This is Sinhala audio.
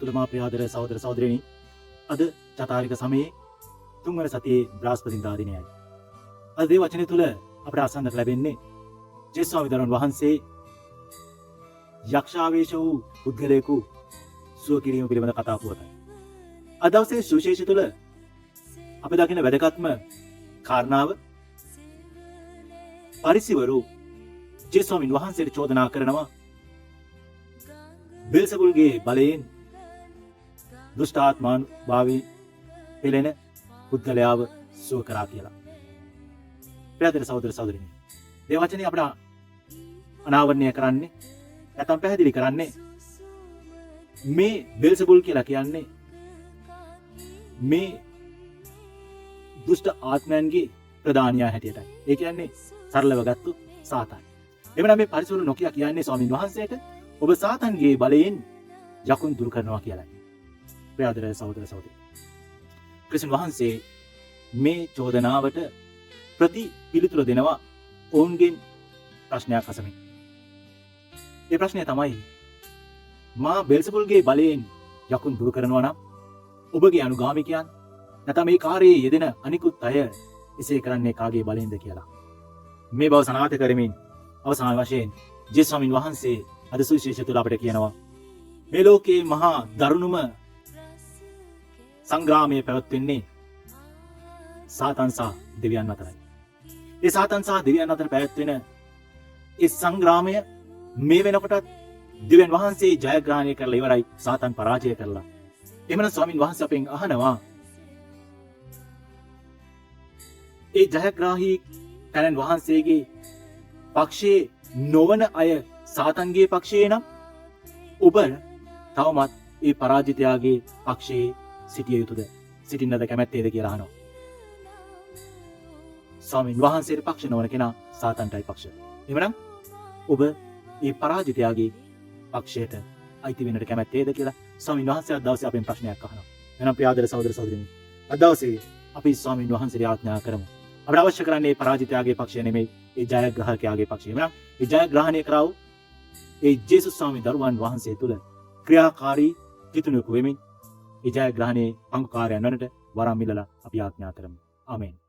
තුළ මා ප්‍රියාදර සහෝදර සහෝදරියනි අද චතාරික සමයේ තුන්වන සතියේ බ්‍රහස්පතින්දා දිනයයි. අද දේ වචනේ තුළ අපට අසන්නට ලැබෙන්නේ ජේසුස් ස්වාමීන් වහන්සේ යක්ෂාවේශ වූ පුද්ගලයෙකු සුව කිරීම පිළිබඳ කතා පුවතයි. අද දවසේ සුවිශේෂය තුළ අපි දකින වැදගත්ම කාරණාව පරිසවරු ජේසුස් ස්වාමීන් වහන්සේට චෝදනා කරනවා බෙල්සෙබුල්ගේ බලයෙන් දුෂ්ටාත්මාන් භාවී පෙළෙන පුද්ගලයාව සුව කරා කියලා. ප්‍රියතර සහෝදර සහෝදරියනි, මේ වචනේ අපට අනාවරණය කරන්නේ නැත්නම් පැහැදිලි කරන්නේ මේ බෙල්සෙබුල් කියලා කියන්නේ මේ දුෂ්ට ආත්මයන්ගේ ප්‍රධානියා හැටියටයි. ඒ කියන්නේ සරලව ගත්තොත් සාතන්. එවනම් මේ පරිසවරු නොකිය කියන්නේ ස්වාමීන් වහන්සේට ඔබ සාතන්ගේ බලයෙන් යකුන් දුරු කරනවා කියලායි. ප්‍රියතර සහෝදර සහෝදරියනි, ක්‍රිස්තුන් වහන්සේ මේ චෝදනාවට පිළිතුර දෙනවා ඔවුන්ගෙන් ප්‍රශ්නයක් අසමින්. ඒ ප්‍රශ්නය තමයි මා බෙල්සෙබුල්ගේ බලයෙන් යකුන් දුරු කරනවා නම් ඔබගේ අනුගාමිකයන් නැත්නම් මේ කාර්යයේ යෙදෙන අනිකුත් අය එසේ කරන්නේ කාගේ බලයෙන්ද කියලා. මේ බව සනාථ කරමින් අවසාන වශයෙන් ජේසුස් ස්වාමීන් වහන්සේ අද සුවිශේෂය තුළ අපට කියනවා මේ ලෝකයේ මහා දරුණුම සංග්‍රාමයේ පැවැත්වෙන්නේ සාතන් සහ දෙවියන් අතරයි. ඒ සාතන් සහ දෙවියන් අතර පැවැත්වෙන ඒ සංග්‍රාමය මේ වෙනකොටත් දෙවියන් වහන්සේ ජයග්‍රහණය කරලා ඉවරයි, සාතන් පරාජය කරලා. එhmenan ස්වාමීන් වහන්සේ අපෙන් අහනවා ඒ ජයග්‍රාහී තනන් වහන්සේගේ පක්ෂයේ නොවන අය සාතන්ගේ පක්ෂයේ නම් ඔබ තවමත් ඒ පරාජිතයාගේ පක්ෂයේ සිටිය යුතුද, සිටින්නද කැමැත්තේද කියලා අහනවා. ස්වාමීන් වහන්සේට පක්ෂ නොවන කෙනා සාතන්ටයි පක්ෂ. එහෙමනම් ඔබ ඒ පරාජිතයාගේ පක්ෂයට අයිති වෙන්නට කැමැත්තේද කියලා ස්වාමීන් වහන්සේ අද දවසේ අපෙන් ප්‍රශ්නයක් අහනවා. එහෙනම් ප්‍රියාදර සහෝදර සහෝදරියනි, අද දවසේ අපි ස්වාමීන් වහන්සේට ආඥා කරමු. අපට අවශ්‍ය කරන්නේ පරාජිතයාගේ පක්ෂය නෙමෙයි, ඒ ජයග්‍රාහකයාගේ පක්ෂය. එහෙනම් ඒ ජයග්‍රහණය කරව ඒ ජේසුස් ස්වාමීන් දරුවන් වහන්සේ තුල ක්‍රියාකාරී කිතුණෙකු වෙමින් ඒ ජයග්‍රහණයේ අංගකාරයන් වනට වරම් මිලලා අපි ආඥා කරමු. ආමේන්.